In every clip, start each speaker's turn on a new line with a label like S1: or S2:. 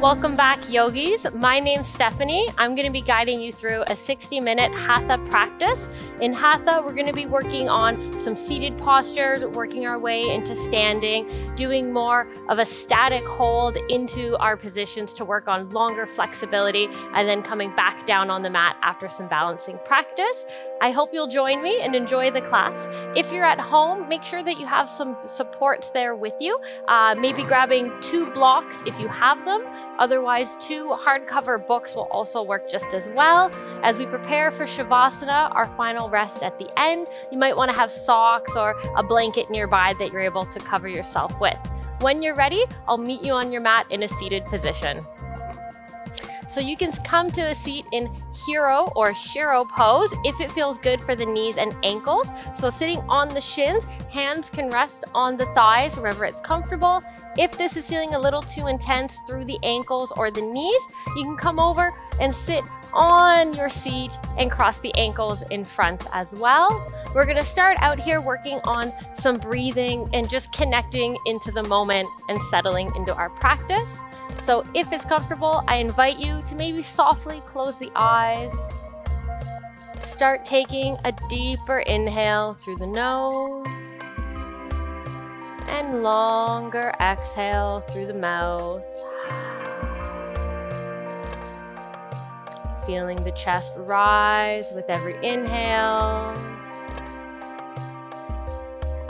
S1: Welcome back, yogis. My name's Stephanie. I'm going to be guiding you through a 60-minute Hatha practice. In Hatha, we're going to be working on some seated postures, working our way into standing, doing more of a static hold into our positions to work on longer flexibility, and then coming back down on the mat after some balancing practice. I hope you'll join me and enjoy the class. If you're at home, make sure that you have some supports there with you. Maybe grabbing 2 blocks if you have them. Otherwise, 2 hardcover books will also work just as well. As we prepare for Shavasana, our final rest at the end, you might want to have socks or a blanket nearby that you're able to cover yourself with. When you're ready, I'll meet you on your mat in a seated position. So you can come to a seat in hero or shiro pose if it feels good for the knees and ankles. So sitting on the shins, hands can rest on the thighs wherever it's comfortable. If this is feeling a little too intense through the ankles or the knees, you can come over and sit on your seat and cross the ankles in front as well. We're going to start out here working on some breathing and just connecting into the moment and settling into our practice. So if it's comfortable, I invite you to maybe softly close the eyes. Start taking a deeper inhale through the nose and longer exhale through the mouth. Feeling the chest rise with every inhale.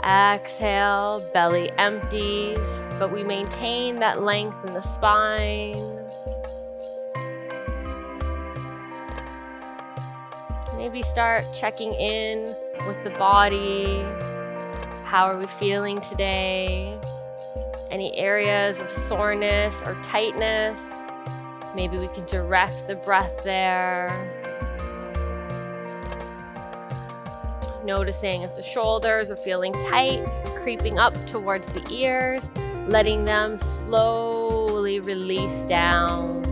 S1: Exhale, belly empties, but we maintain that length in the spine. Maybe start checking in with the body. How are we feeling today? Any areas of soreness or tightness? Maybe we can direct the breath there. Noticing if the shoulders are feeling tight, creeping up towards the ears, letting them slowly release down.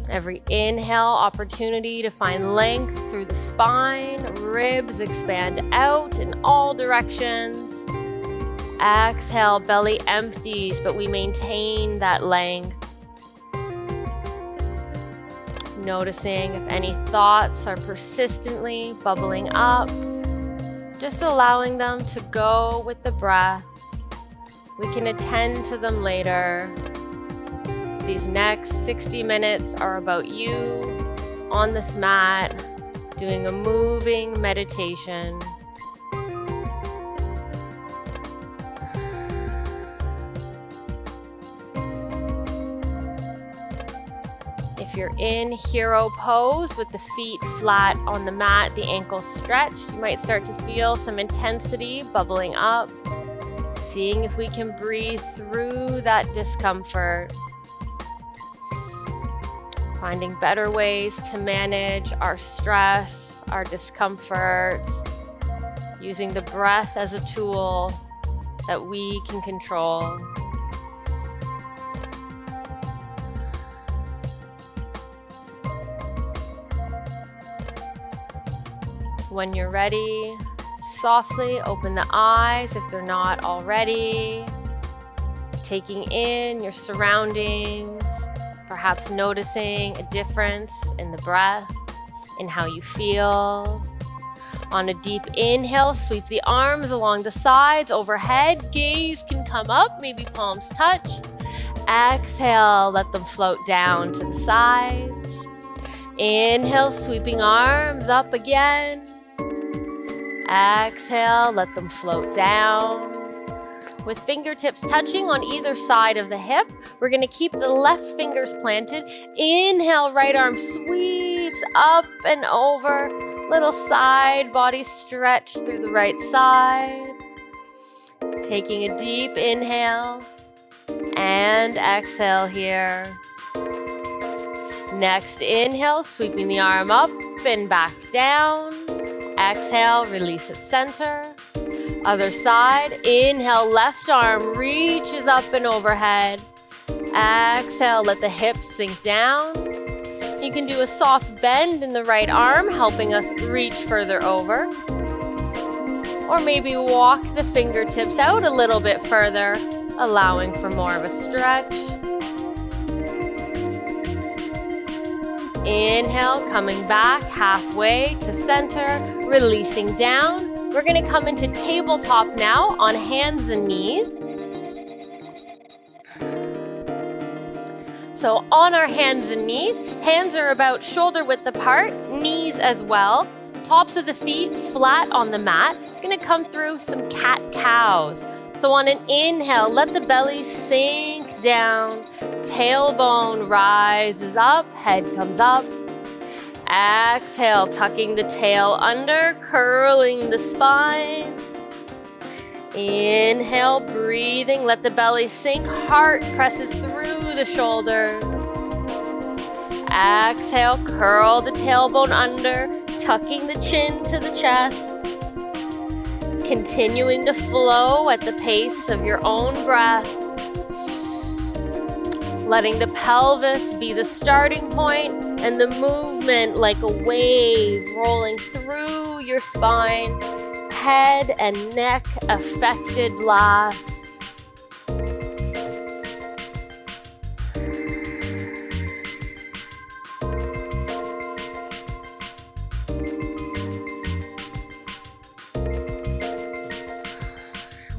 S1: Every inhale, opportunity to find length through the spine, ribs expand out in all directions. Exhale, belly empties, but we maintain that length. Noticing if any thoughts are persistently bubbling up, just allowing them to go with the breath. We can attend to them later. These next 60 minutes are about you on this mat, doing a moving meditation. If you're in hero pose with the feet flat on the mat, the ankles stretched, you might start to feel some intensity bubbling up. Seeing if we can breathe through that discomfort. Finding better ways to manage our stress, our discomfort, using the breath as a tool that we can control. When you're ready, softly open the eyes if they're not already. Taking in your surroundings, perhaps noticing a difference in the breath, in how you feel. On a deep inhale, sweep the arms along the sides, overhead. Gaze can come up, maybe palms touch. Exhale, let them float down to the sides. Inhale, sweeping arms up again. Exhale, let them float down. With fingertips touching on either side of the hip, we're going to keep the left fingers planted. Inhale, right arm sweeps up and over. Little side body stretch through the right side. Taking a deep inhale and exhale here. Next inhale, sweeping the arm up and back down. Exhale, release at center. Other side, inhale, left arm reaches up and overhead. Exhale, let the hips sink down. You can do a soft bend in the right arm, helping us reach further over. Or maybe walk the fingertips out a little bit further. allowing for more of a stretch. Inhale, coming back halfway to center, releasing down. We're going to come into tabletop now on hands and knees. So on our hands and knees, hands are about shoulder width apart, knees as well. Tops of the feet flat on the mat. Going to come through some cat-cows. So on an inhale, let the belly sink down. Tailbone rises up, head comes up. Exhale, tucking the tail under, curling the spine. Inhale, breathing, let the belly sink, heart presses through the shoulders. Exhale, curl the tailbone under, tucking the chin to the chest. Continuing to flow at the pace of your own breath. Letting the pelvis be the starting point and the movement like a wave rolling through your spine. Head and neck affected last.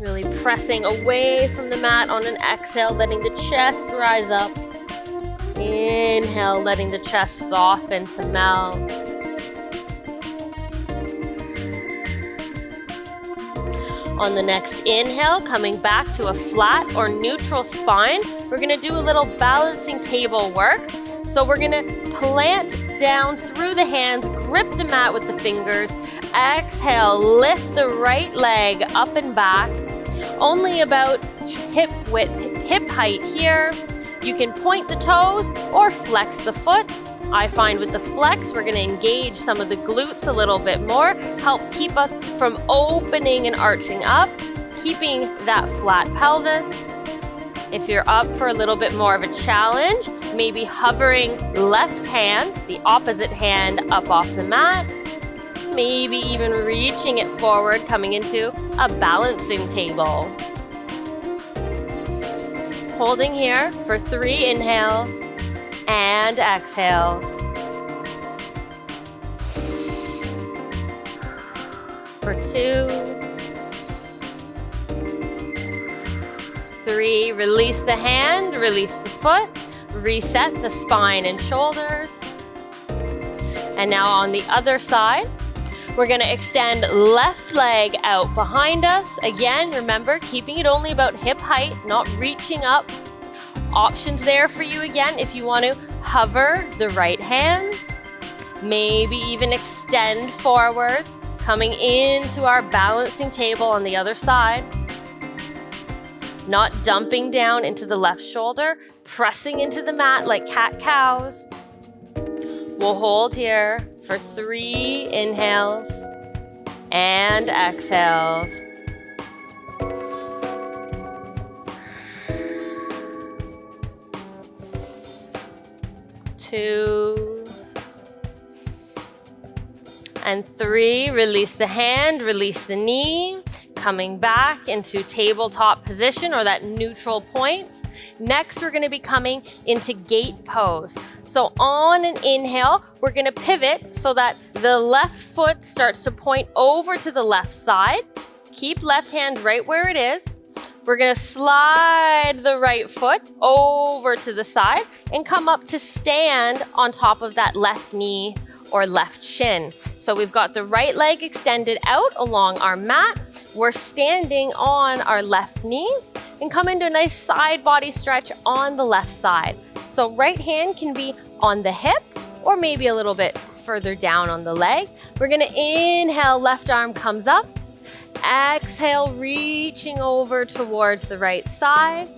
S1: Really pressing away from the mat on an exhale, letting the chest rise up. Inhale, letting the chest soften to melt. On the next inhale, coming back to a flat or neutral spine, we're going to do a little balancing table work. So we're going to plant down through the hands, grip the mat with the fingers. Exhale, lift the right leg up and back, only about hip height here. You can point the toes or flex the foot. I find with the flex, we're going to engage some of the glutes a little bit more, help keep us from opening and arching up, keeping that flat pelvis. If you're up for a little bit more of a challenge, maybe hovering left hand, the opposite hand up off the mat, maybe even reaching it forward, coming into a balancing table. Holding here for 3 inhales and exhales. For 2, 3, release the hand, release the foot, reset the spine and shoulders. And now on the other side, we're going to extend left leg out behind us. Again, remember, keeping it only about hip height, not reaching up. Options there for you again if you want to hover the right hand. Maybe even extend forwards, coming into our balancing table on the other side. Not dumping down into the left shoulder, pressing into the mat like cat-cows. We'll hold here for 3 inhales and exhales. 2 and 3. Release the hand, release the knee. Coming back into tabletop position or that neutral point. Next, we're going to be coming into gate pose. So on an inhale, we're going to pivot so that the left foot starts to point over to the left side. Keep left hand right where it is. We're going to slide the right foot over to the side and come up to stand on top of that left knee or left shin. So we've got the right leg extended out along our mat. We're standing on our left knee and come into a nice side body stretch on the left side. So right hand can be on the hip or maybe a little bit further down on the leg. We're going to inhale, left arm comes up. Exhale, reaching over towards the right side.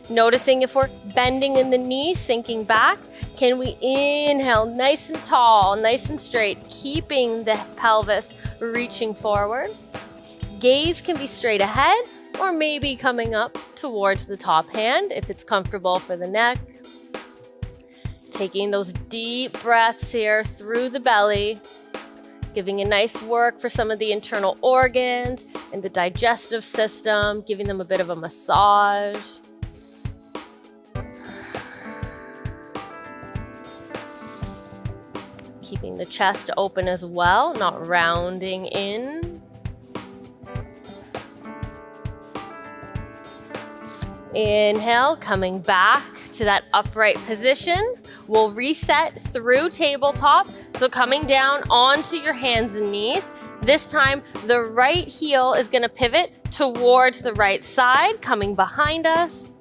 S1: Noticing if we're bending in the knee, sinking back. Can we inhale nice and tall, nice and straight, keeping the pelvis reaching forward. Gaze can be straight ahead or maybe coming up towards the top hand if it's comfortable for the neck. Taking those deep breaths here through the belly. Giving a nice work for some of the internal organs, and the digestive system, giving them a bit of a massage. Keeping the chest open as well, not rounding in. Inhale, coming back to that upright position. We'll reset through tabletop. So coming down onto your hands and knees. This time, the right heel is going to pivot towards the right side, coming behind us.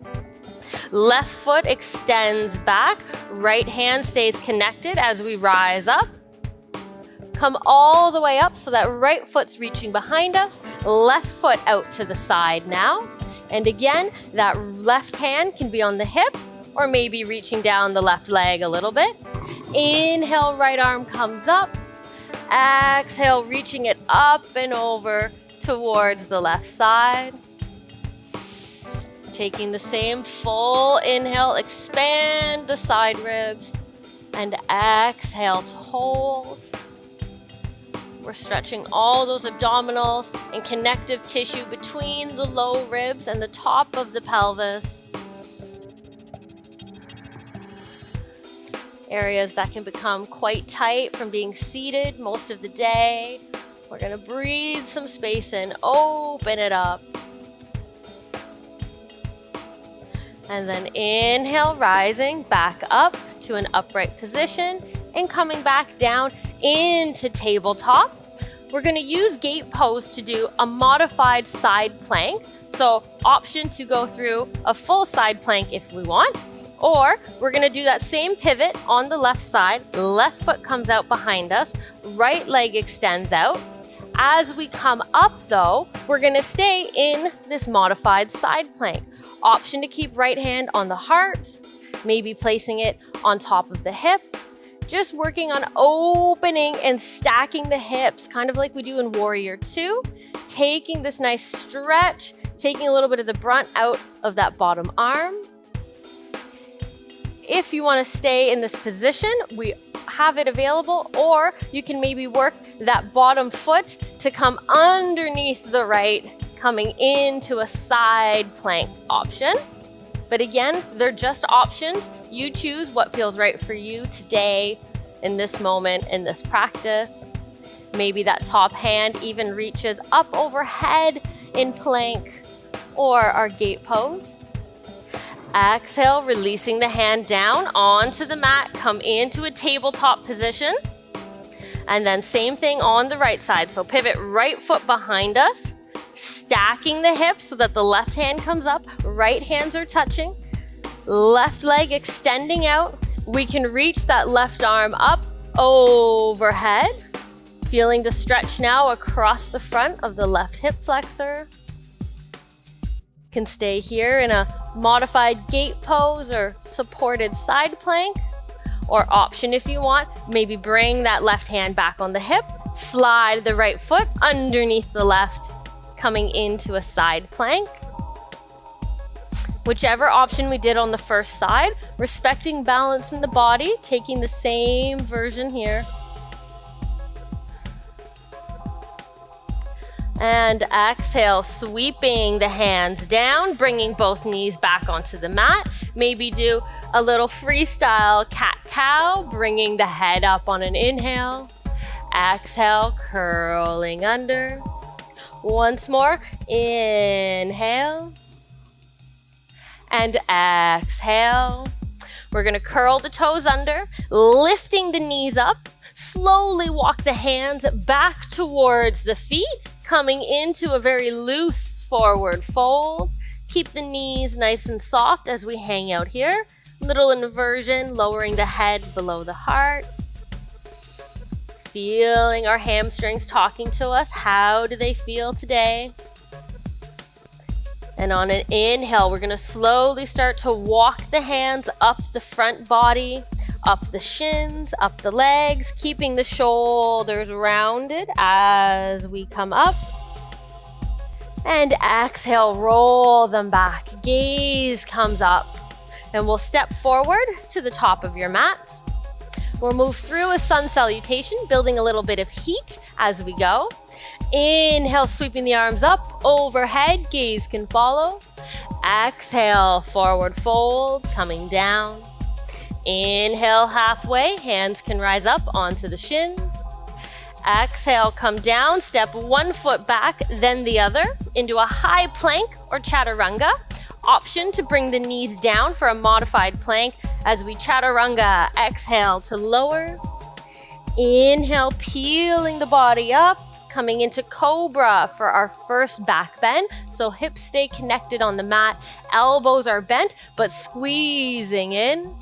S1: Left foot extends back. Right hand stays connected as we rise up. Come all the way up so that right foot's reaching behind us. Left foot out to the side now. And again, that left hand can be on the hip or maybe reaching down the left leg a little bit. Inhale, right arm comes up. Exhale, reaching it up and over towards the left side. Taking the same full inhale, expand the side ribs, and exhale to hold. We're stretching all those abdominals and connective tissue between the low ribs and the top of the pelvis. Areas that can become quite tight from being seated most of the day. We're gonna breathe some space in, open it up. And then inhale, rising back up to an upright position and coming back down into tabletop. We're going to use gate pose to do a modified side plank. So option to go through a full side plank if we want, or we're going to do that same pivot on the left side. Left foot comes out behind us, right leg extends out. As we come up though, we're going to stay in this modified side plank. Option to keep right hand on the heart, maybe placing it on top of the hip. Just working on opening and stacking the hips, kind of like we do in Warrior 2. Taking this nice stretch, taking a little bit of the brunt out of that bottom arm. If you want to stay in this position, we have it available, or you can maybe work that bottom foot to come underneath the right, coming into a side plank option. But again, they're just options. You choose what feels right for you today, in this moment, in this practice. Maybe that top hand even reaches up overhead in plank or our gate pose. Exhale, releasing the hand down onto the mat, come into a tabletop position. And then same thing on the right side. So pivot right foot behind us, stacking the hips so that the left hand comes up, right hands are touching, left leg extending out. We can reach that left arm up overhead, feeling the stretch now across the front of the left hip flexor. Can stay here in a modified gate pose or supported side plank, or option if you want, maybe bring that left hand back on the hip, slide the right foot underneath the left, coming into a side plank. Whichever option we did on the first side, respecting balance in the body, taking the same version here. And exhale, sweeping the hands down, bringing both knees back onto the mat. Maybe do a little freestyle cat-cow, bringing the head up on an inhale. Exhale, curling under. Once more, inhale. And exhale. We're gonna curl the toes under, lifting the knees up. Slowly walk the hands back towards the feet, coming into a very loose forward fold. Keep the knees nice and soft as we hang out here. Little inversion, lowering the head below the heart. Feeling our hamstrings talking to us. How do they feel today? And on an inhale, we're gonna slowly start to walk the hands up the front body, up the shins, up the legs, keeping the shoulders rounded as we come up. And exhale, roll them back. Gaze comes up. And we'll step forward to the top of your mat. We'll move through a sun salutation, building a little bit of heat as we go. Inhale, sweeping the arms up, overhead, gaze can follow. Exhale, forward fold, coming down. Inhale, halfway, hands can rise up onto the shins. Exhale, come down, step one foot back, then the other, into a high plank or chaturanga. Option to bring the knees down for a modified plank as we chaturanga. Exhale to lower. Inhale, peeling the body up, coming into cobra for our first back bend. So hips stay connected on the mat, elbows are bent, but squeezing in.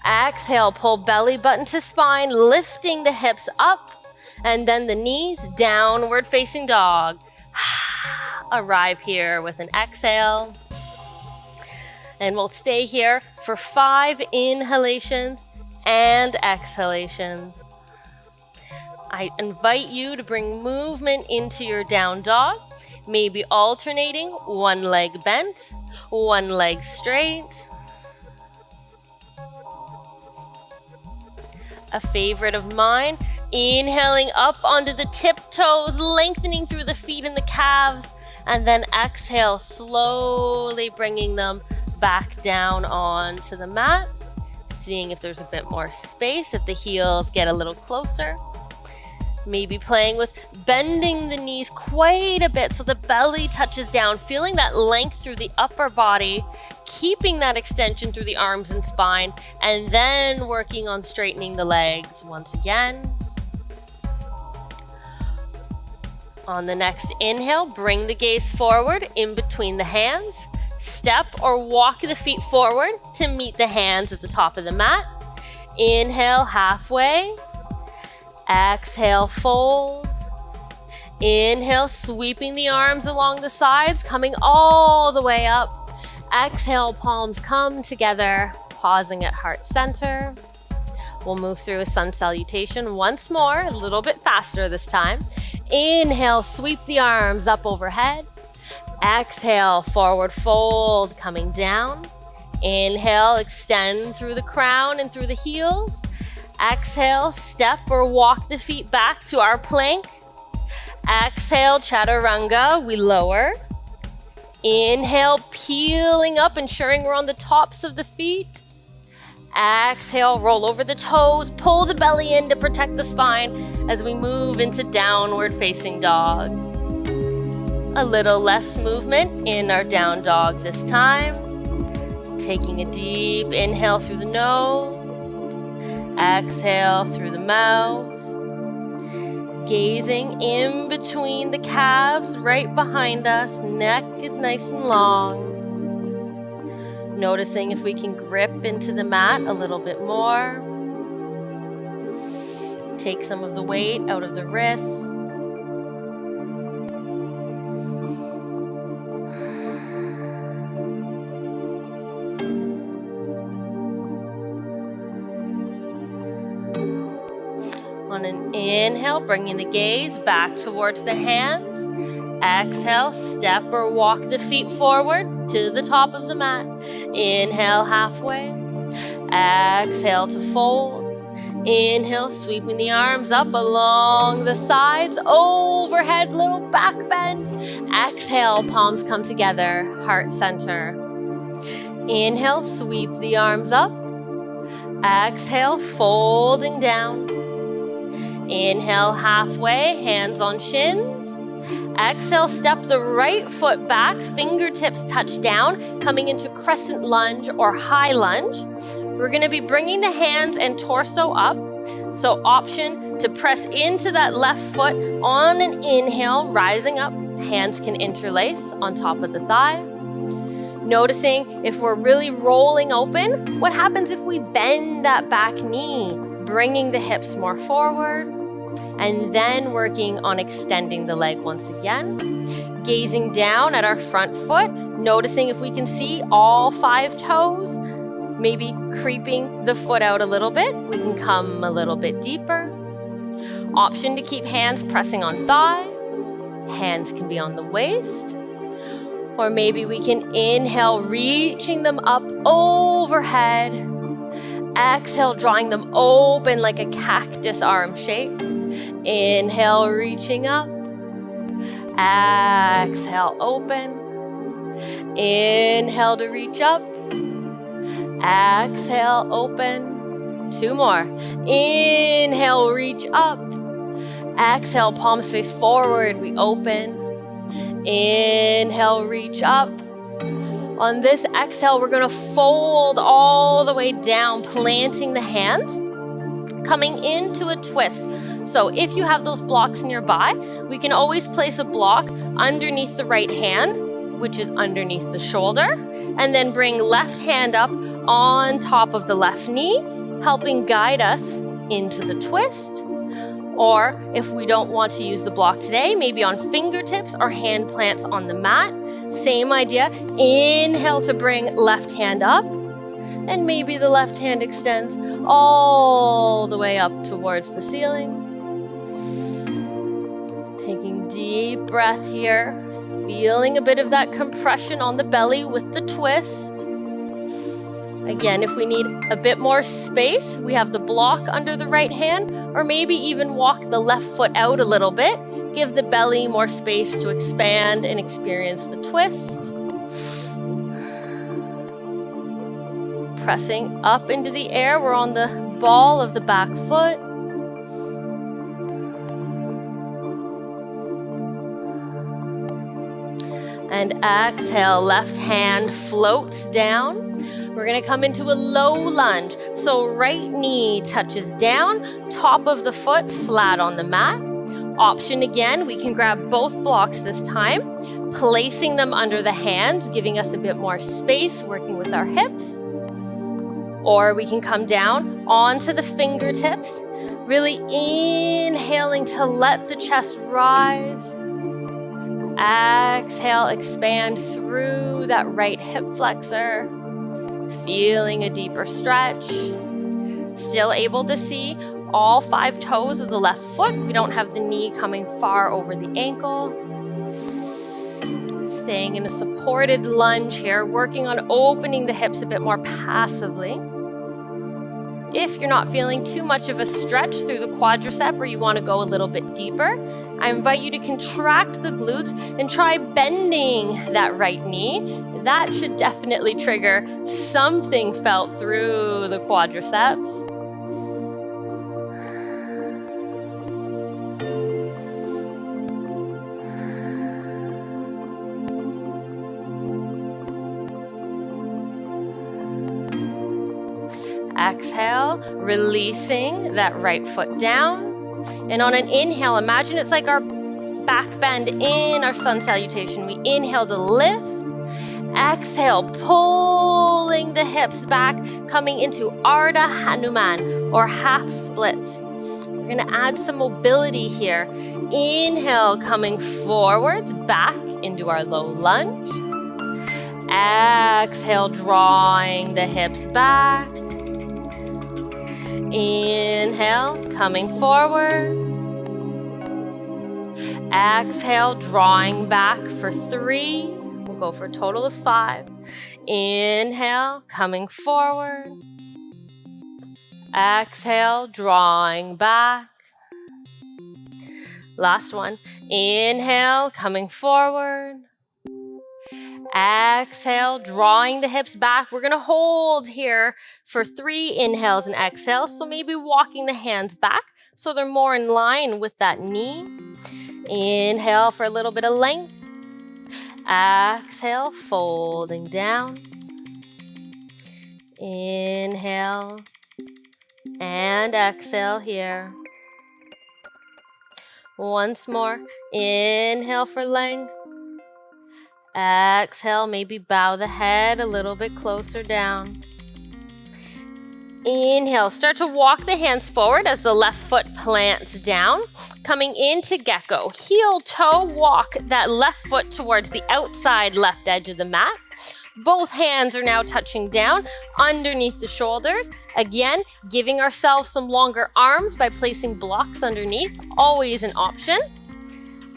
S1: Exhale, pull belly button to spine, lifting the hips up, and then the knees, downward facing dog. Arrive here with an exhale. And we'll stay here for 5 inhalations and exhalations. I invite you to bring movement into your down dog, maybe alternating one leg bent, one leg straight. A favorite of mine, inhaling up onto the tiptoes, lengthening through the feet and the calves, and then exhale, slowly bringing them back down onto the mat, seeing if there's a bit more space, if the heels get a little closer. Maybe playing with bending the knees quite a bit so the belly touches down, feeling that length through the upper body, keeping that extension through the arms and spine, and then working on straightening the legs once again. On the next inhale, bring the gaze forward in between the hands. Step or walk the feet forward to meet the hands at the top of the mat. Inhale, halfway. Exhale, fold. Inhale, sweeping the arms along the sides, coming all the way up. Exhale, palms come together, pausing at heart center. We'll move through a sun salutation once more, a little bit faster this time. Inhale, sweep the arms up overhead. Exhale, forward fold, coming down. Inhale, extend through the crown and through the heels. Exhale, step or walk the feet back to our plank. Exhale, chaturanga, we lower. Inhale, peeling up, ensuring we're on the tops of the feet. Exhale, roll over the toes, pull the belly in to protect the spine as we move into downward facing dog. A little less movement in our down dog this time. Taking a deep inhale through the nose. Exhale through the mouth. Gazing in between the calves, right behind us. Neck is nice and long. Noticing if we can grip into the mat a little bit more. Take some of the weight out of the wrists. On an inhale, bringing the gaze back towards the hands. Exhale, step or walk the feet forward to the top of the mat. Inhale, halfway. Exhale to fold. Inhale, sweeping the arms up along the sides, overhead, little back bend. Exhale, palms come together, heart center. Inhale, sweep the arms up. Exhale, folding down. Inhale, halfway, hands on shins. Exhale, step the right foot back, fingertips touch down, coming into crescent lunge or high lunge. We're going to be bringing the hands and torso up. So option to press into that left foot on an inhale, rising up. Hands can interlace on top of the thigh. Noticing if we're really rolling open, what happens if we bend that back knee? Bringing the hips more forward. And then working on extending the leg once again. Gazing down at our front foot, noticing if we can see all 5 toes. Maybe creeping the foot out a little bit. We can come a little bit deeper. Option to keep hands pressing on thigh. Hands can be on the waist. Or maybe we can inhale, reaching them up overhead. Exhale, drawing them open like a cactus arm shape. Inhale, reaching up. Exhale, open. Inhale to reach up. Exhale, open. 2 more. Inhale, reach up. Exhale, palms face forward, we open. Inhale, reach up. On this exhale, we're gonna fold all the way down, planting the hands, coming into a twist. So if you have those blocks nearby, we can always place a block underneath the right hand, which is underneath the shoulder, and then bring left hand up on top of the left knee, helping guide us into the twist. Or if we don't want to use the block today, maybe on fingertips or hand plants on the mat. Same idea. Inhale to bring left hand up. And maybe the left hand extends all the way up towards the ceiling. Taking deep breath here. Feeling a bit of that compression on the belly with the twist. Again, if we need a bit more space, we have the block under the right hand, or maybe even walk the left foot out a little bit. Give the belly more space to expand and experience the twist. Pressing up into the air, we're on the ball of the back foot. And exhale, left hand floats down. We're gonna come into a low lunge. So right knee touches down, top of the foot flat on the mat. Option again, we can grab both blocks this time, placing them under the hands, giving us a bit more space, working with our hips. Or we can come down onto the fingertips, really inhaling to let the chest rise. Exhale, expand through that right hip flexor. Feeling a deeper stretch. Still able to see all 5 toes of the left foot. We don't have the knee coming far over the ankle. Staying in a supported lunge here, working on opening the hips a bit more passively. If you're not feeling too much of a stretch through the quadricep or you want to go a little bit deeper, I invite you to contract the glutes and try bending that right knee. That should definitely trigger something felt through the quadriceps. Exhale, releasing that right foot down. And on an inhale, imagine it's like our back bend in our sun salutation. We inhale to lift. Exhale, pulling the hips back, coming into Ardha Hanuman or half splits. We're gonna add some mobility here. Inhale, coming forwards, back into our low lunge. Exhale, drawing the hips back. Inhale, coming forward. Exhale, drawing back for 3. We'll go for a total of 5. Inhale, coming forward. Exhale, drawing back. Last one. Inhale, coming forward. Exhale, drawing the hips back. We're gonna hold here for 3 inhales and exhales. So maybe walking the hands back so they're more in line with that knee. Inhale for a little bit of length. Exhale, folding down. Inhale and exhale here. Once more. Inhale for length. Exhale, maybe bow the head a little bit closer down. Inhale, start to walk the hands forward as the left foot plants down. Coming into gecko, heel toe walk that left foot towards the outside left edge of the mat. Both hands are now touching down underneath the shoulders. Again, giving ourselves some longer arms by placing blocks underneath, always an option.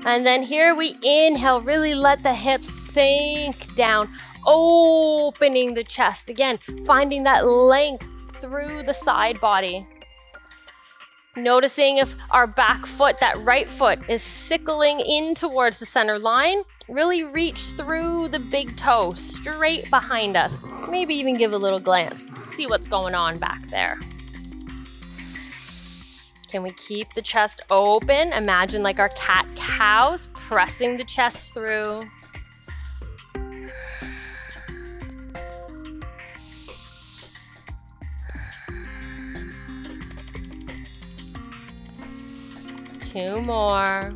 S1: And then here we inhale, really let the hips sink down, opening the chest. Again, finding that length through the side body. Noticing if our back foot, that right foot, is sickling in towards the center line. Really reach through the big toe, straight behind us. Maybe even give a little glance. See what's going on back there. Can we keep the chest open? Imagine like our cat-cows, pressing the chest through. Two more.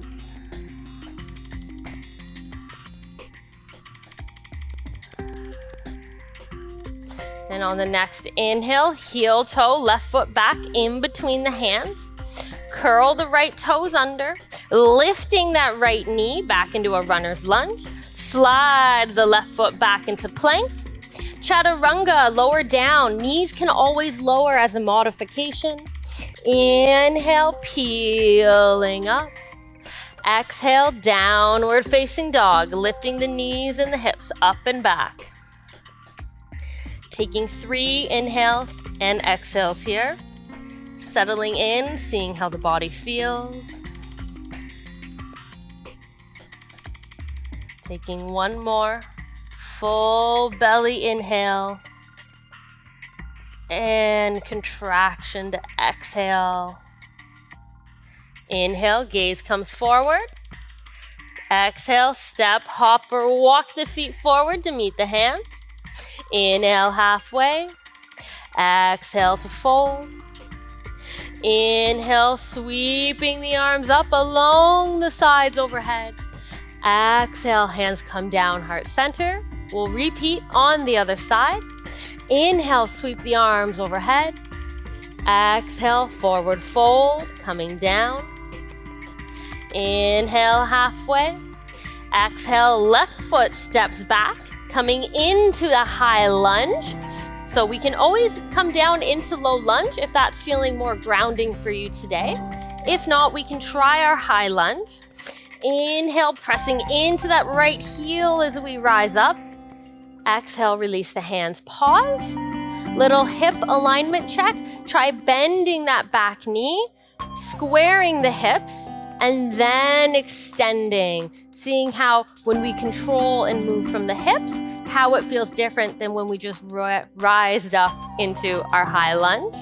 S1: And on the next inhale, heel toe, left foot back in between the hands. Curl the right toes under, lifting that right knee back into a runner's lunge. Slide the left foot back into plank. Chaturanga, lower down. Knees can always lower as a modification. Inhale, peeling up. Exhale, downward facing dog, lifting the knees and the hips up and back. Taking 3 inhales and exhales here. Settling in, seeing how the body feels. Taking one more. Full belly inhale. And contraction to exhale. Inhale, gaze comes forward. Exhale, step, hop, or walk the feet forward to meet the hands. Inhale, halfway. Exhale to fold. Inhale, sweeping the arms up along the sides overhead. Exhale, hands come down, heart center. We'll repeat on the other side. Inhale, sweep the arms overhead. Exhale, forward fold, coming down. Inhale, halfway. Exhale, left foot steps back, coming into the high lunge. So we can always come down into low lunge if that's feeling more grounding for you today. If not, we can try our high lunge. Inhale, pressing into that right heel as we rise up. Exhale, release the hands, pause. Little hip alignment check. Try bending that back knee, squaring the hips, and then extending. Seeing how when we control and move from the hips, how it feels different than when we just rised up into our high lunge.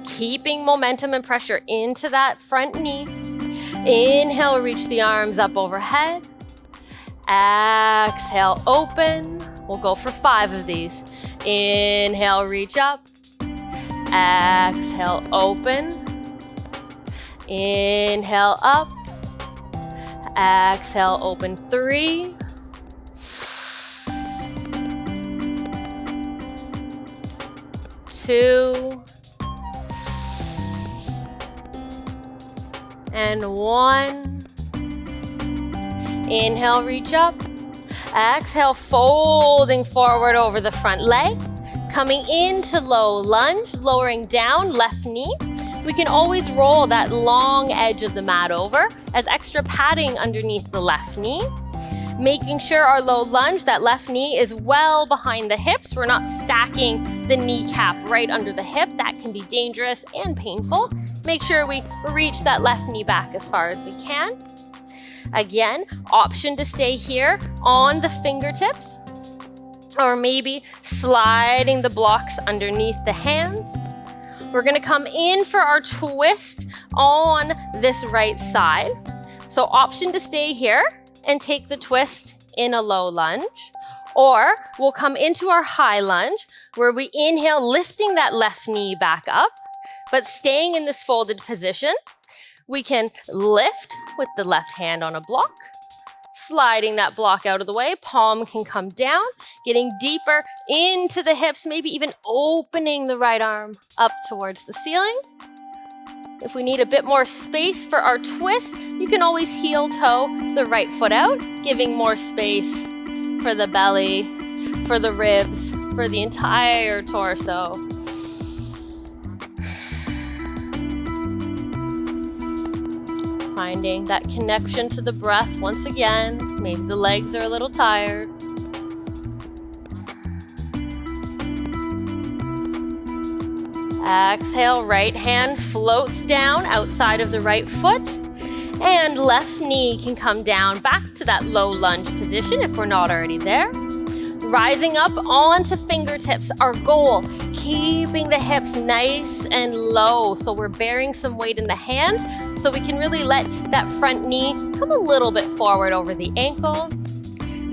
S1: Keeping momentum and pressure into that front knee. Inhale, reach the arms up overhead. Exhale, open. We'll go for 5 of these. Inhale, reach up. Exhale, open. Inhale, up. Exhale, open. 3. 2. And 1. Inhale, reach up. Exhale, folding forward over the front leg. Coming into low lunge, lowering down, left knee. We can always roll that long edge of the mat over as extra padding underneath the left knee. Making sure our low lunge, that left knee is well behind the hips. We're not stacking the kneecap right under the hip. That can be dangerous and painful. Make sure we reach that left knee back as far as we can. Again, option to stay here on the fingertips, or maybe sliding the blocks underneath the hands. We're gonna come in for our twist on this right side. So option to stay here and take the twist in a low lunge, or we'll come into our high lunge where we inhale, lifting that left knee back up, but staying in this folded position. We can lift with the left hand on a block, sliding that block out of the way. Palm can come down, getting deeper into the hips, maybe even opening the right arm up towards the ceiling. If we need a bit more space for our twist, you can always heel toe the right foot out, giving more space for the belly, for the ribs, for the entire torso. Finding that connection to the breath once again. Maybe the legs are a little tired. Exhale, right hand floats down outside of the right foot. And left knee can come down back to that low lunge position if we're not already there. Rising up onto fingertips, our goal, keeping the hips nice and low. So we're bearing some weight in the hands so we can really let that front knee come a little bit forward over the ankle.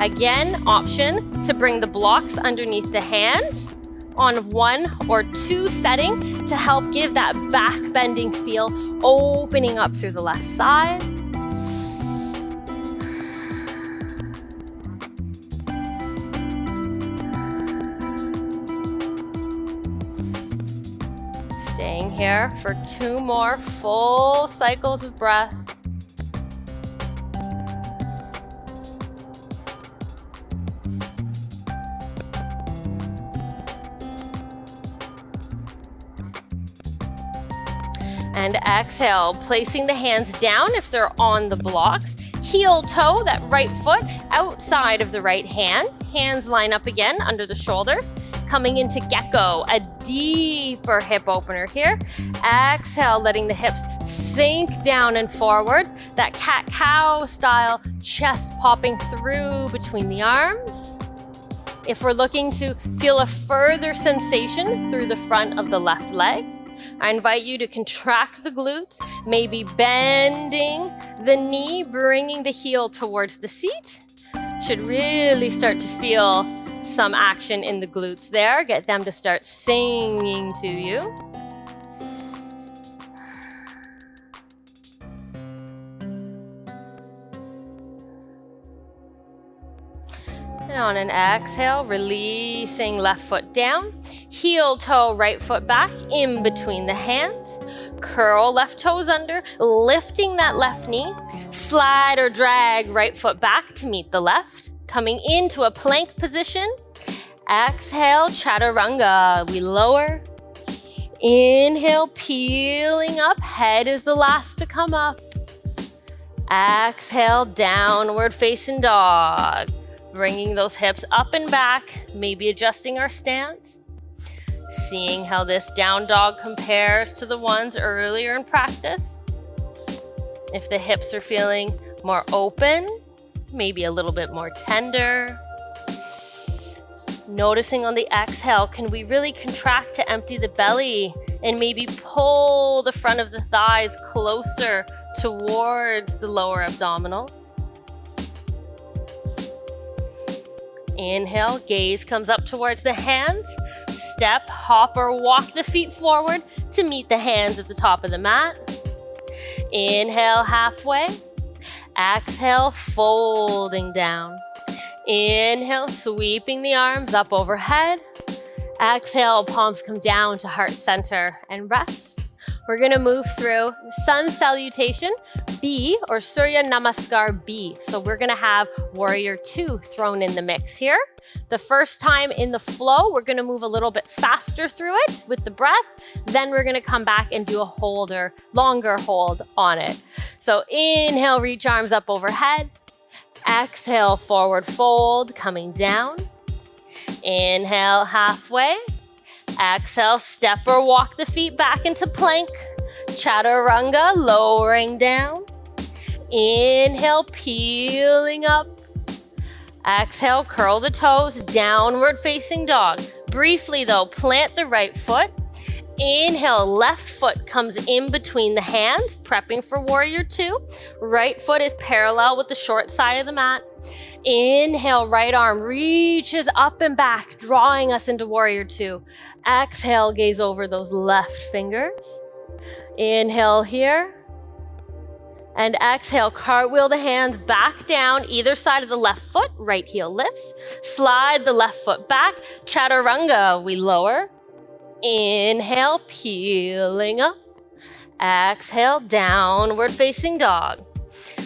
S1: Again, option to bring the blocks underneath the hands on 1 or 2 setting to help give that back bending feel, opening up through the left side. Staying here for 2 more full cycles of breath. And exhale, placing the hands down if they're on the blocks. Heel toe, that right foot outside of the right hand. Hands line up again under the shoulders. Coming into gecko, a deeper hip opener here. Exhale, letting the hips sink down and forwards. That cat-cow style, chest popping through between the arms. If we're looking to feel a further sensation through the front of the left leg, I invite you to contract the glutes, maybe bending the knee, bringing the heel towards the seat. Should really start to feel some action in the glutes there. Get them to start singing to you. And on an exhale, releasing left foot down, heel toe, right foot back in between the hands, curl left toes under, lifting that left knee, slide or drag right foot back to meet the left, coming into a plank position. Exhale, chaturanga, we lower. Inhale, peeling up, head is the last to come up. Exhale, downward facing dog. Bringing those hips up and back, maybe adjusting our stance. Seeing how this down dog compares to the ones earlier in practice. If the hips are feeling more open, maybe a little bit more tender. Noticing on the exhale, can we really contract to empty the belly and maybe pull the front of the thighs closer towards the lower abdominals? Inhale, gaze comes up towards the hands. Step, hop, or walk the feet forward to meet the hands at the top of the mat. Inhale, halfway. Exhale, folding down. Inhale, sweeping the arms up overhead. Exhale, palms come down to heart center and rest. We're gonna move through Sun Salutation B or Surya Namaskar B. So we're gonna have Warrior 2 thrown in the mix here. The first time in the flow, we're gonna move a little bit faster through it with the breath. Then we're gonna come back and do a longer hold on it. So inhale, reach arms up overhead. Exhale, forward fold, coming down. Inhale, halfway. Exhale, step or walk the feet back into plank. Chaturanga, lowering down. Inhale, peeling up. Exhale, curl the toes, downward facing dog. Briefly though, plant the right foot. Inhale, left foot comes in between the hands, prepping for Warrior 2. Right foot is parallel with the short side of the mat. Inhale, right arm reaches up and back, drawing us into Warrior 2. Exhale, gaze over those left fingers. Inhale here. And exhale, cartwheel the hands back down either side of the left foot, right heel lifts. Slide the left foot back. Chaturanga, we lower. Inhale, peeling up. Exhale, downward facing dog.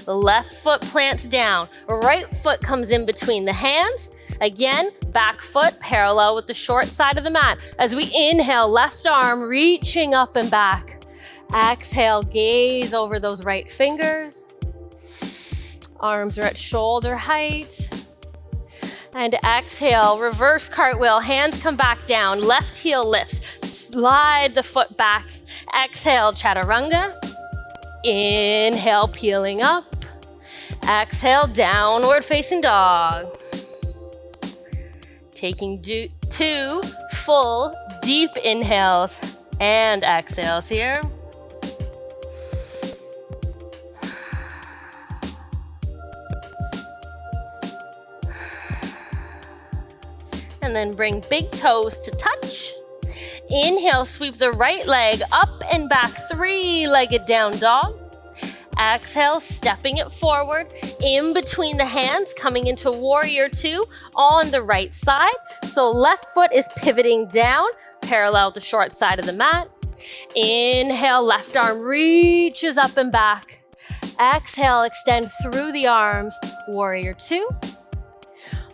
S1: Left foot plants down. Right foot comes in between the hands. Again, back foot parallel with the short side of the mat. As we inhale, left arm reaching up and back. Exhale, gaze over those right fingers. Arms are at shoulder height. And exhale, reverse cartwheel, hands come back down, left heel lifts. slide the foot back. Exhale, chaturanga. Inhale, peeling up. Exhale, downward facing dog. Taking 2 full deep inhales and exhales here. And then bring big toes to touch. Inhale, sweep the right leg up and back, 3-legged down dog. Exhale, stepping it forward in between the hands, coming into warrior 2 on the right side. So left foot is pivoting down, parallel to short side of the mat. Inhale, left arm reaches up and back. Exhale, extend through the arms, warrior 2.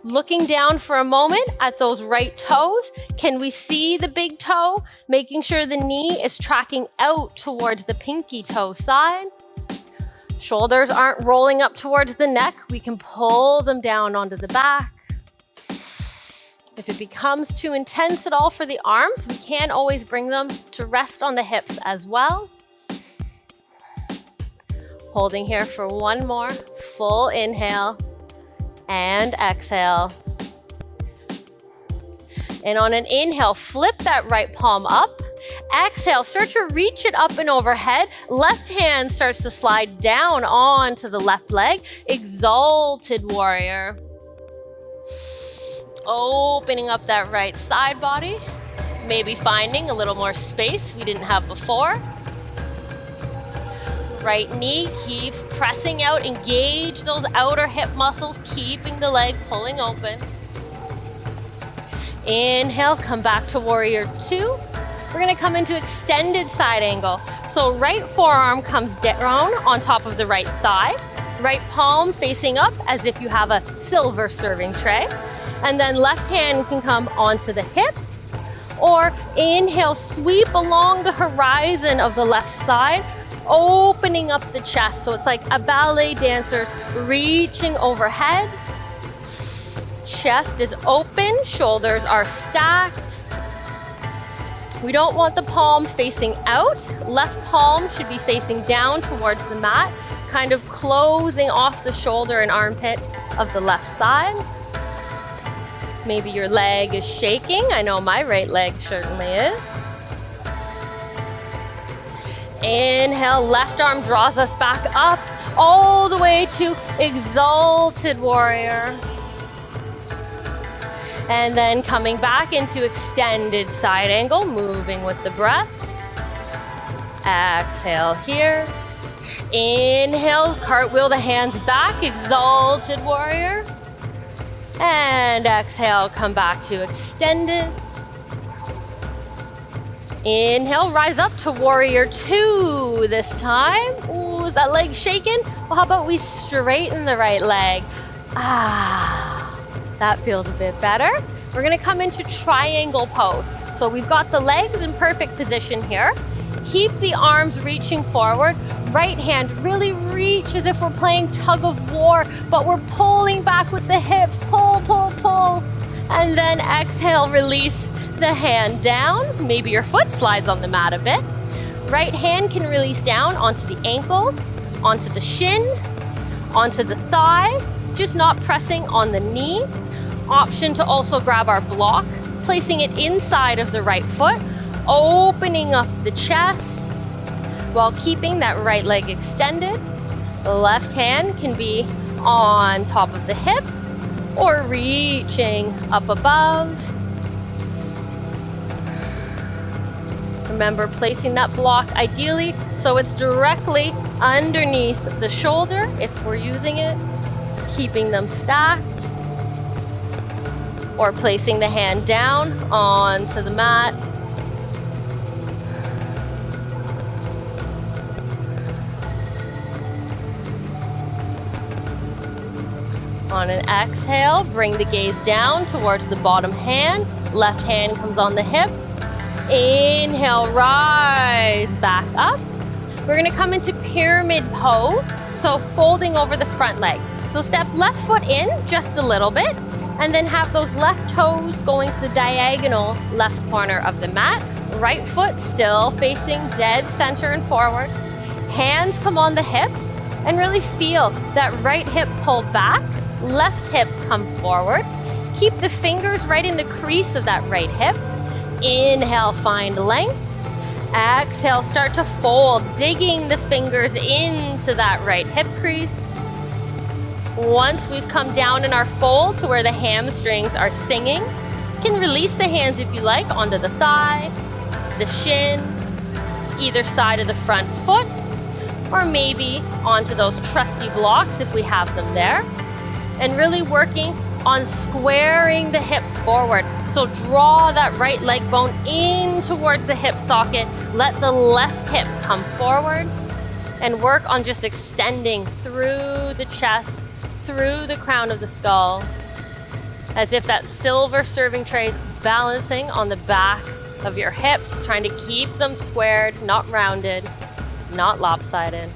S1: Looking down for a moment at those right toes. Can we see the big toe? Making sure the knee is tracking out towards the pinky toe side. Shoulders aren't rolling up towards the neck. We can pull them down onto the back. If it becomes too intense at all for the arms, we can always bring them to rest on the hips as well. Holding here for one more. Full inhale and exhale. And on an inhale, flip that right palm up. Exhale, start to reach it up and overhead. Left hand starts to slide down onto the left leg. Exalted warrior. Opening up that right side body. Maybe finding a little more space we didn't have before. Right knee keeps pressing out. Engage those outer hip muscles, keeping the leg pulling open. Inhale, come back to warrior 2. We're gonna come into extended side angle. So right forearm comes down on top of the right thigh. Right palm facing up as if you have a silver serving tray. And then left hand can come onto the hip. Or inhale, sweep along the horizon of the left side, opening up the chest. So it's like a ballet dancer's reaching overhead. Chest is open, shoulders are stacked. We don't want the palm facing out. Left palm should be facing down towards the mat, kind of closing off the shoulder and armpit of the left side. Maybe your leg is shaking. I know my right leg certainly is. Inhale, left arm draws us back up all the way to exalted warrior. And then coming back into extended side angle, moving with the breath. Exhale here. Inhale, cartwheel the hands back, exalted warrior. And exhale, come back to extended. Inhale, rise up to warrior 2 this time. Ooh, is that leg shaking? Well, how about we straighten the right leg? That feels a bit better. We're gonna come into triangle pose. So we've got the legs in perfect position here. Keep the arms reaching forward. Right hand really reach as if we're playing tug of war, but we're pulling back with the hips. Pull, pull, pull. And then exhale, release the hand down. Maybe your foot slides on the mat a bit. Right hand can release down onto the ankle, onto the shin, onto the thigh, just not pressing on the knee. Option to also grab our block, placing it inside of the right foot, opening up the chest while keeping that right leg extended. The left hand can be on top of the hip or reaching up above. Remember placing that block ideally so it's directly underneath the shoulder if we're using it, keeping them stacked, or placing the hand down onto the mat. On an exhale, bring the gaze down towards the bottom hand. Left hand comes on the hip. Inhale, rise back up. We're gonna come into pyramid pose, so folding over the front leg. So step left foot in just a little bit, and then have those left toes going to the diagonal left corner of the mat. Right foot still facing dead center and forward. Hands come on the hips and really feel that right hip pull back, left hip come forward. Keep the fingers right in the crease of that right hip. Inhale, find length. Exhale, start to fold, digging the fingers into that right hip crease. Once we've come down in our fold to where the hamstrings are singing, you can release the hands if you like onto the thigh, the shin, either side of the front foot, or maybe onto those trusty blocks if we have them there. And really working on squaring the hips forward. So draw that right leg bone in towards the hip socket. Let the left hip come forward and work on just extending through the chest, through the crown of the skull, as if that silver serving tray is balancing on the back of your hips, trying to keep them squared, not rounded, not lopsided.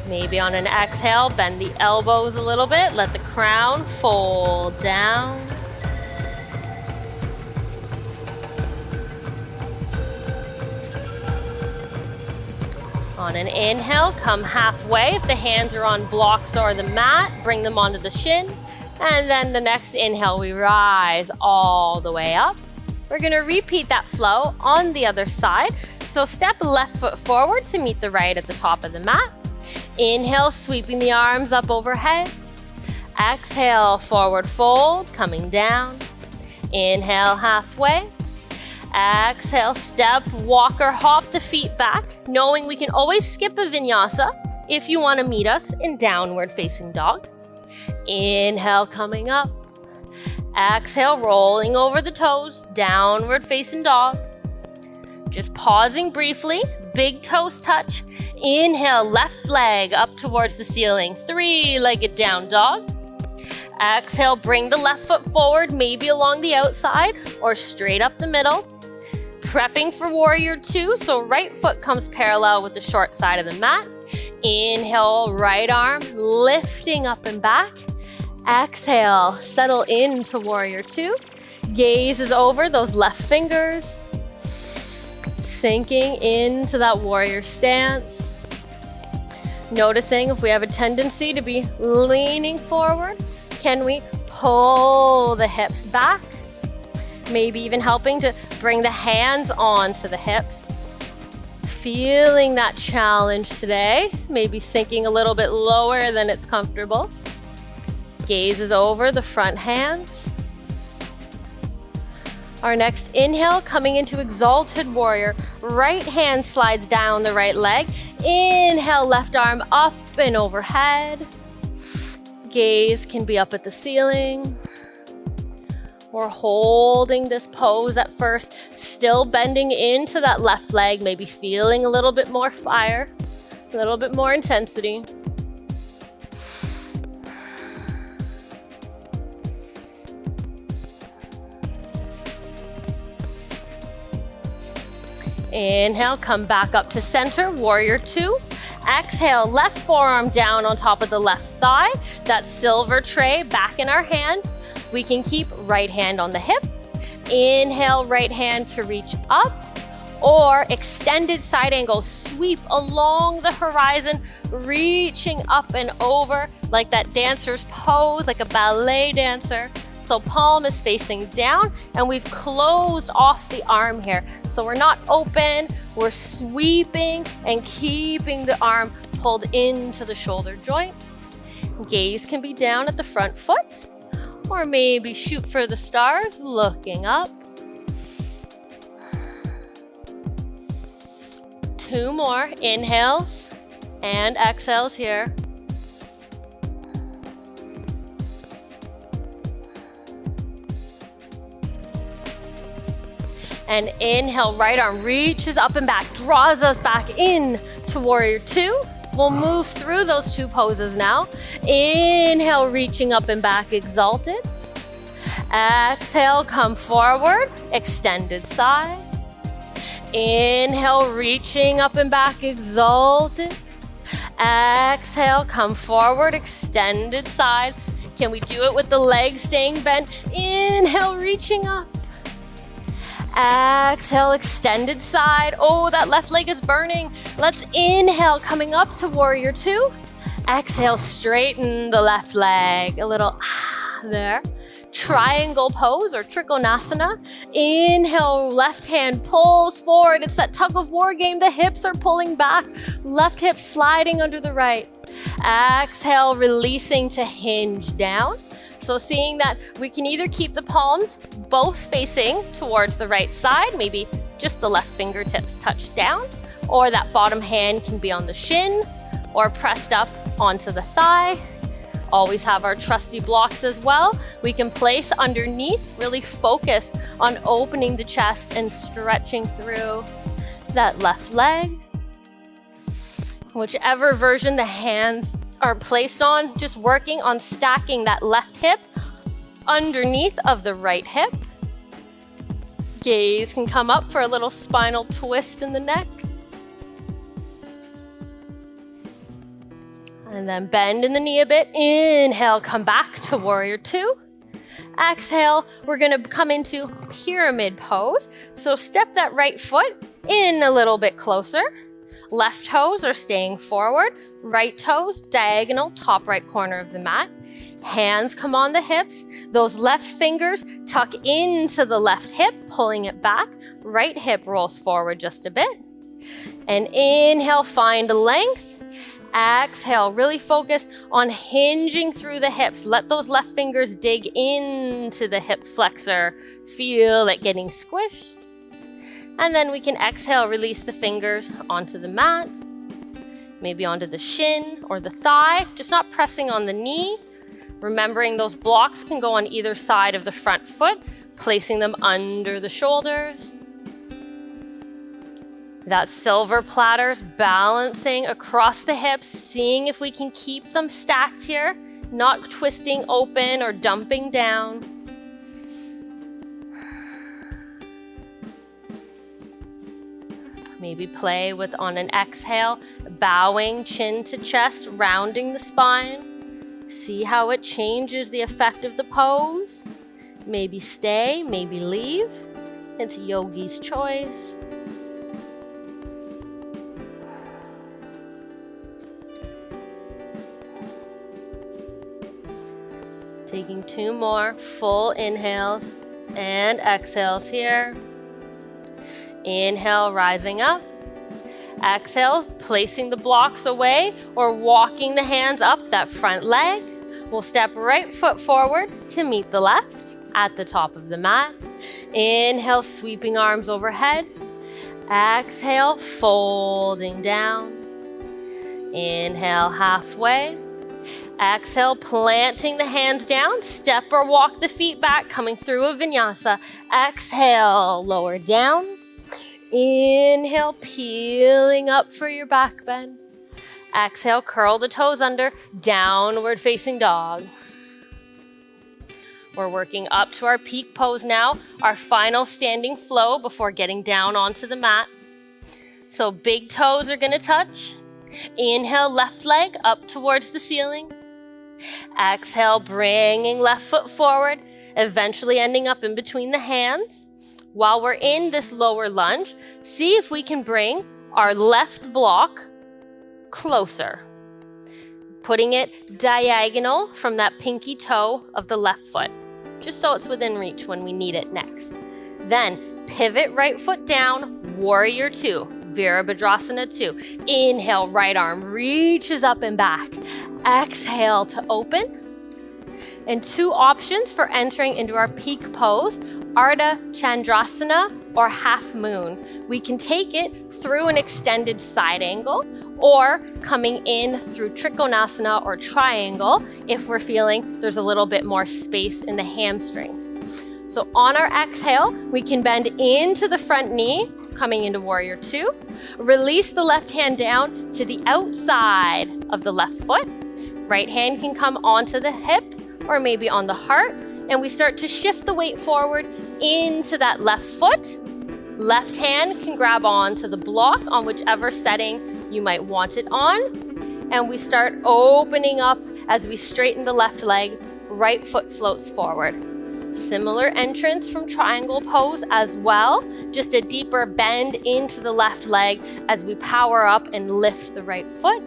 S1: Maybe on an exhale, bend the elbows a little bit. Let the crown fold down. On an inhale, come halfway. If the hands are on blocks or the mat, bring them onto the shin. And then the next inhale, we rise all the way up. We're gonna repeat that flow on the other side. So step left foot forward to meet the right at the top of the mat. Inhale, sweeping the arms up overhead. Exhale, forward fold, coming down. Inhale, halfway. Exhale, step, walk or hop the feet back, knowing we can always skip a vinyasa if you want to meet us in downward facing dog. Inhale, coming up. Exhale, rolling over the toes, downward facing dog. Just pausing briefly, big toes touch. Inhale, left leg up towards the ceiling, three-legged down dog. Exhale, bring the left foot forward, maybe along the outside or straight up the middle. Prepping for warrior two, so right foot comes parallel with the short side of the mat. Inhale, right arm lifting up and back. Exhale, settle into warrior two. Gaze is over those left fingers. Sinking into that warrior stance. Noticing if we have a tendency to be leaning forward, can we pull the hips back? Maybe even helping to bring the hands onto the hips. Feeling that challenge today, maybe sinking a little bit lower than it's comfortable. Gaze is over the front hands. Our next inhale, coming into exalted warrior. Right hand slides down the right leg. Inhale, left arm up and overhead. Gaze can be up at the ceiling. We're holding this pose at first, still bending into that left leg, maybe feeling a little bit more fire, a little bit more intensity. Inhale, come back up to center, warrior two. Exhale, left forearm down on top of the left thigh. That silver tray back in our hand. We can keep right hand on the hip. Inhale, right hand to reach up, or extended side angle, sweep along the horizon, reaching up and over like that dancer's pose, like a ballet dancer. So palm is facing down and we've closed off the arm here. So we're not open, we're sweeping and keeping the arm pulled into the shoulder joint. Gaze can be down at the front foot, or maybe shoot for the stars, looking up. Two more inhales and exhales here. And inhale, right arm reaches up and back, draws us back in to warrior two. We'll move through those two poses now. Inhale, reaching up and back, exalted. Exhale, come forward, extended side. Inhale, reaching up and back, exalted. Exhale, come forward, extended side. Can we do it with the legs staying bent? Inhale, reaching up. Exhale, extended side. Oh, that left leg is burning. Let's inhale, coming up to warrior two. Exhale, straighten the left leg. A little there. Triangle pose or trikonasana. Inhale, left hand pulls forward. It's that tug of war game. The hips are pulling back. Left hip sliding under the right. Exhale, releasing to hinge down. So seeing that we can either keep the palms both facing towards the right side, maybe just the left fingertips touch down, or that bottom hand can be on the shin or pressed up onto the thigh. Always have our trusty blocks as well. We can place underneath, really focus on opening the chest and stretching through that left leg. Whichever version the hands are placed on, just working on stacking that left hip underneath of the right hip. Gaze can come up for a little spinal twist in the neck. And then bend in the knee a bit. Inhale, come back to warrior two. Exhale, we're gonna come into pyramid pose. So step that right foot in a little bit closer. Left toes are staying forward. Right toes diagonal, top right corner of the mat. Hands come on the hips. Those left fingers tuck into the left hip, pulling it back. Right hip rolls forward just a bit. And inhale, find length. Exhale, really focus on hinging through the hips. Let those left fingers dig into the hip flexor. Feel it getting squished. And then we can exhale, release the fingers onto the mat, maybe onto the shin or the thigh, just not pressing on the knee. Remembering those blocks can go on either side of the front foot, placing them under the shoulders. That silver platters, balancing across the hips, seeing if we can keep them stacked here, not twisting open or dumping down. Maybe play with, on an exhale, bowing chin to chest, rounding the spine. See how it changes the effect of the pose. Maybe stay, maybe leave. It's yogi's choice. Taking two more full inhales and exhales here. Inhale, rising up. Exhale, placing the blocks away or walking the hands up that front leg. We'll step right foot forward to meet the left at the top of the mat. Inhale, sweeping arms overhead. Exhale, folding down. Inhale, halfway. Exhale, planting the hands down. Step or walk the feet back, coming through a vinyasa. Exhale, lower down. Inhale, peeling up for your back bend. Exhale, curl the toes under, downward facing dog. We're working up to our peak pose now, our final standing flow before getting down onto the mat. So big toes are gonna touch. Inhale, left leg up towards the ceiling. Exhale, bringing left foot forward, eventually ending up in between the hands. While we're in this lower lunge, see if we can bring our left block closer. Putting it diagonal from that pinky toe of the left foot, just so it's within reach when we need it next. Then pivot right foot down, warrior two, Virabhadrasana 2. Inhale, right arm reaches up and back. Exhale to open. And two options for entering into our peak pose, Ardha Chandrasana or half moon. We can take it through an extended side angle or coming in through Trikonasana or triangle if we're feeling there's a little bit more space in the hamstrings. So on our exhale, we can bend into the front knee, coming into warrior two. Release the left hand down to the outside of the left foot. Right hand can come onto the hip or maybe on the heart, and we start to shift the weight forward into that left foot. Left hand can grab onto the block on whichever setting you might want it on, and we start opening up as we straighten the left leg, right foot floats forward. Similar entrance from triangle pose as well, just a deeper bend into the left leg as we power up and lift the right foot.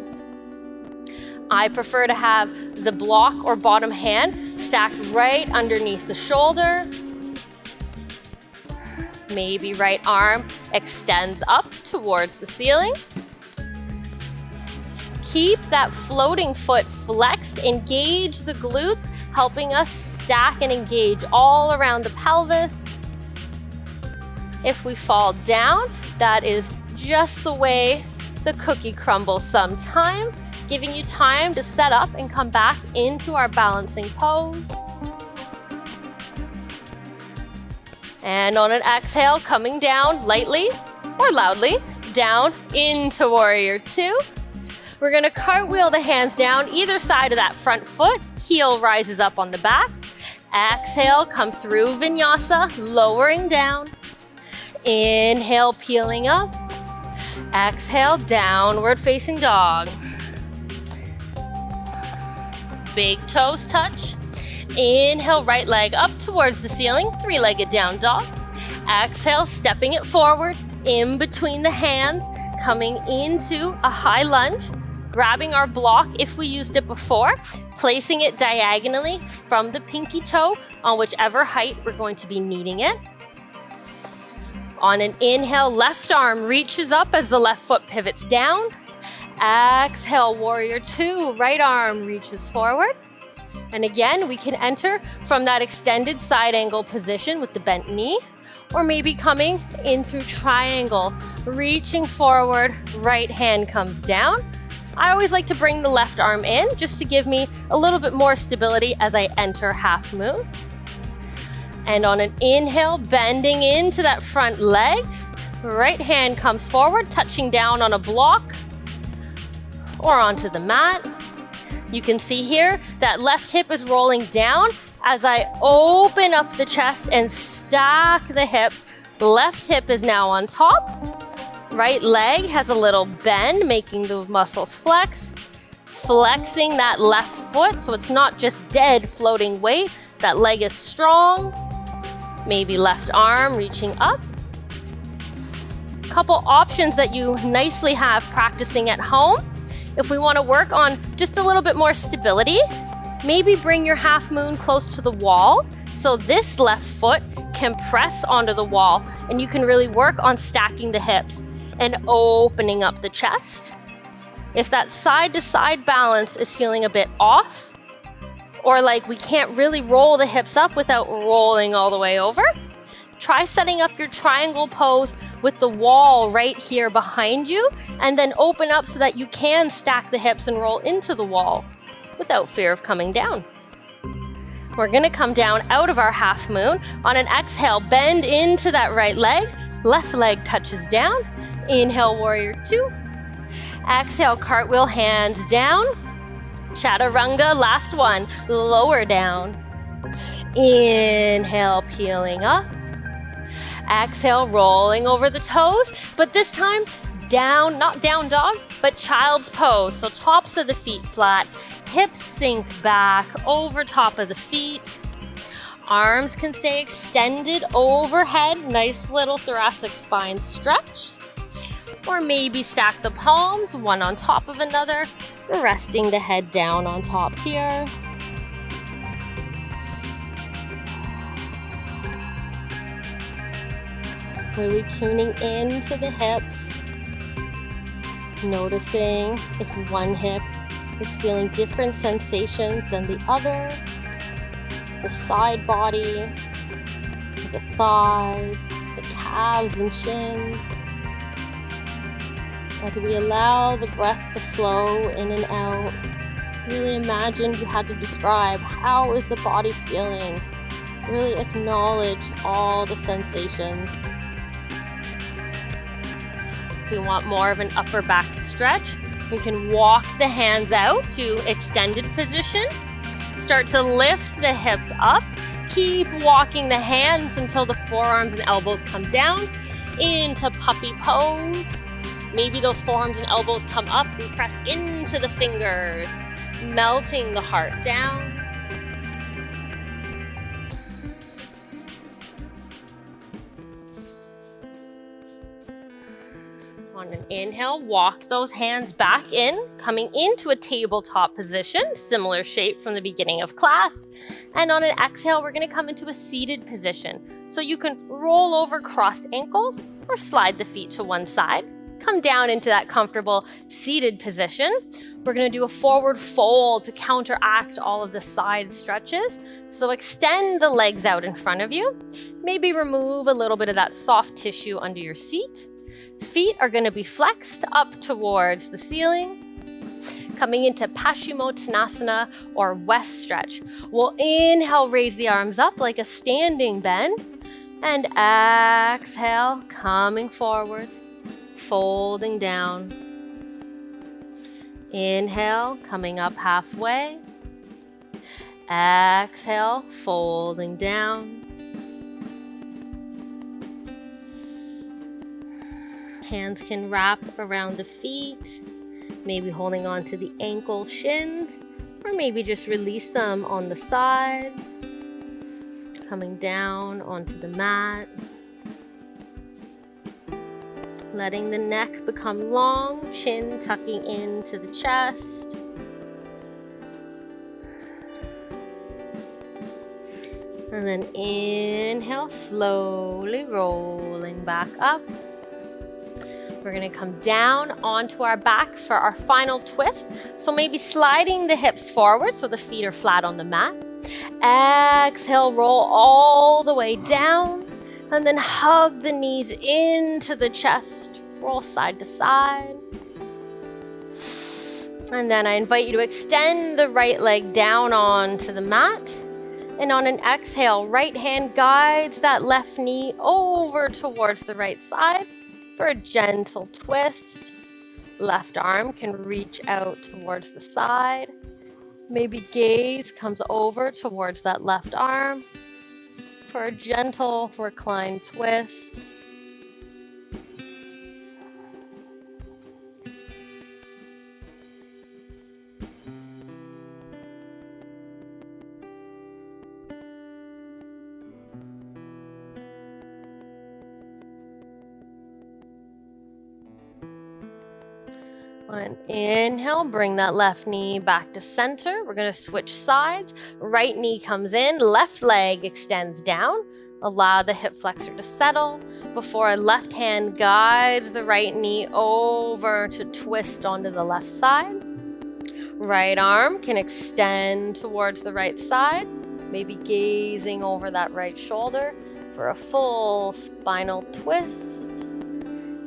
S1: I prefer to have the block or bottom hand stacked right underneath the shoulder. Maybe right arm extends up towards the ceiling. Keep that floating foot flexed, engage the glutes, helping us stack and engage all around the pelvis. If we fall down, that is just the way the cookie crumbles sometimes, giving you time to set up and come back into our balancing pose. And on an exhale, coming down lightly or loudly, down into warrior two. We're gonna cartwheel the hands down either side of that front foot, heel rises up on the back. Exhale, come through vinyasa, lowering down. Inhale, peeling up. Exhale, downward facing dog. Big toes touch. Inhale, right leg up towards the ceiling, three-legged down dog. Exhale, stepping it forward, in between the hands, coming into a high lunge. Grabbing our block if we used it before, placing it diagonally from the pinky toe on whichever height we're going to be kneading it. On an inhale, left arm reaches up as the left foot pivots down. Exhale, warrior two, right arm reaches forward. And again, we can enter from that extended side angle position with the bent knee, or maybe coming in through triangle, reaching forward, right hand comes down. I always like to bring the left arm in just to give me a little bit more stability as I enter half moon. And on an inhale, bending into that front leg, right hand comes forward, touching down on a block or onto the mat. You can see here that left hip is rolling down as I open up the chest and stack the hips. Left hip is now on top. Right leg has a little bend, making the muscles flex. Flexing that left foot so it's not just dead floating weight. That leg is strong. Maybe left arm reaching up. Couple options that you nicely have practicing at home. If we want to work on just a little bit more stability, maybe bring your half moon close to the wall so this left foot can press onto the wall and you can really work on stacking the hips and opening up the chest. If that side to side balance is feeling a bit off, or like we can't really roll the hips up without rolling all the way over, try setting up your triangle pose with the wall right here behind you, and then open up so that you can stack the hips and roll into the wall without fear of coming down. We're gonna come down out of our half moon. On an exhale, bend into that right leg. Left leg touches down. Inhale, warrior two. Exhale, cartwheel, hands down. Chaturanga, last one, lower down. Inhale, peeling up. Exhale, rolling over the toes, but this time down, not down dog, but child's pose. So tops of the feet flat, hips sink back over top of the feet. Arms can stay extended overhead, nice little thoracic spine stretch. Or maybe stack the palms, one on top of another, resting the head down on top here. Really tuning into the hips, noticing if one hip is feeling different sensations than the other, the side body, the thighs, the calves and shins. As we allow the breath to flow in and out, really imagine you had to describe how is the body feeling. Really acknowledge all the sensations. If you want more of an upper back stretch, you can walk the hands out to extended position. Start to lift the hips up. Keep walking the hands until the forearms and elbows come down into puppy pose. Maybe those forearms and elbows come up. We press into the fingers, melting the heart down. On an inhale, walk those hands back in, coming into a tabletop position, similar shape from the beginning of class. And on an exhale, we're going to come into a seated position. So you can roll over crossed ankles or slide the feet to one side. Come down into that comfortable seated position. We're going to do a forward fold to counteract all of the side stretches. So extend the legs out in front of you. Maybe remove a little bit of that soft tissue under your seat. Feet are going to be flexed up towards the ceiling. Coming into Paschimottanasana or West stretch. We'll inhale, raise the arms up like a standing bend. And exhale, coming forwards, folding down. Inhale, coming up halfway. Exhale, folding down. Hands can wrap around the feet, maybe holding on to the ankle shins, or maybe just release them on the sides. Coming down onto the mat. Letting the neck become long, chin tucking into the chest. And then inhale, slowly rolling back up. We're going to come down onto our backs for our final twist. So maybe sliding the hips forward so the feet are flat on the mat. Exhale, roll all the way down. And then hug the knees into the chest. Roll side to side. And then I invite you to extend the right leg down onto the mat. And on an exhale, right hand guides that left knee over towards the right side for a gentle twist. Left arm can reach out towards the side. Maybe gaze comes over towards that left arm for a gentle reclined twist. On an inhale, bring that left knee back to center. We're going to switch sides. Right knee comes in, left leg extends down. Allow the hip flexor to settle before a left hand guides the right knee over to twist onto the left side. Right arm can extend towards the right side, maybe gazing over that right shoulder for a full spinal twist.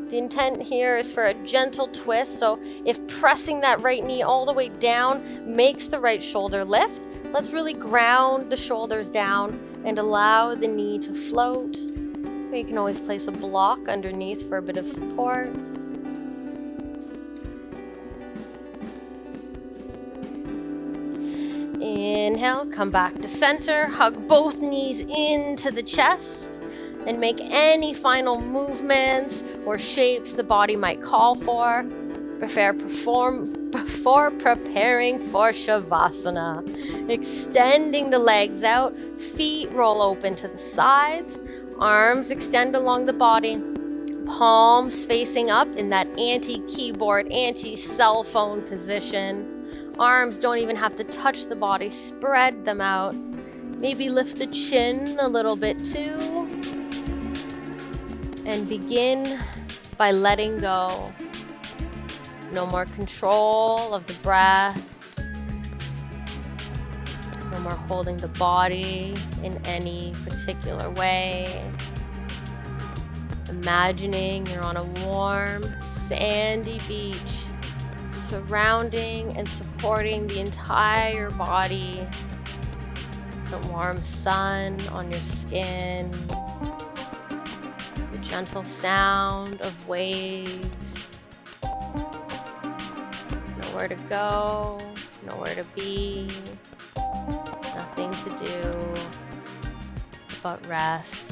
S1: The intent here is for a gentle twist, so if pressing that right knee all the way down makes the right shoulder lift, let's really ground the shoulders down and allow the knee to float. You can always place a block underneath for a bit of support. Inhale, come back to center, hug both knees into the chest. And make any final movements or shapes the body might call for. Before preparing for Shavasana. Extending the legs out, feet roll open to the sides, arms extend along the body, palms facing up in that anti-keyboard, anti-cell phone position. Arms don't even have to touch the body, spread them out. Maybe lift the chin a little bit too. And begin by letting go. No more control of the breath. No more holding the body in any particular way. Imagining you're on a warm, sandy beach, surrounding and supporting the entire body. The warm sun on your skin. Gentle sound of waves. Nowhere to go, nowhere to be, nothing to do but rest.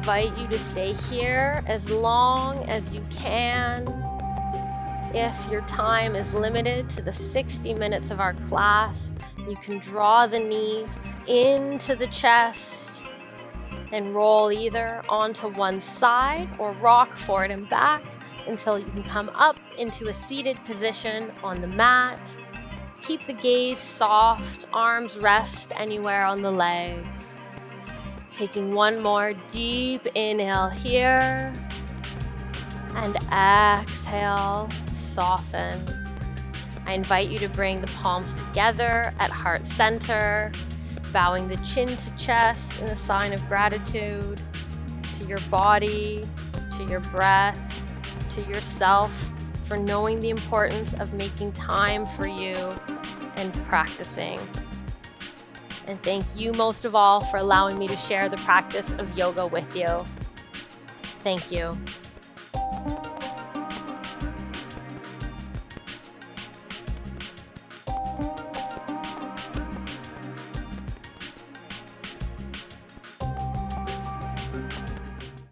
S1: invite you to stay here as long as you can. If your time is limited to the 60 minutes of our class, you can draw the knees into the chest and roll either onto one side or rock forward and back until you can come up into a seated position on the mat. Keep the gaze soft, arms rest anywhere on the legs. Taking one more deep inhale here, and exhale, soften. I invite you to bring the palms together at heart center, bowing the chin to chest in a sign of gratitude to your body, to your breath, to yourself, for knowing the importance of making time for you and practicing. And thank you most of all for allowing me to share the practice of yoga with you. Thank you.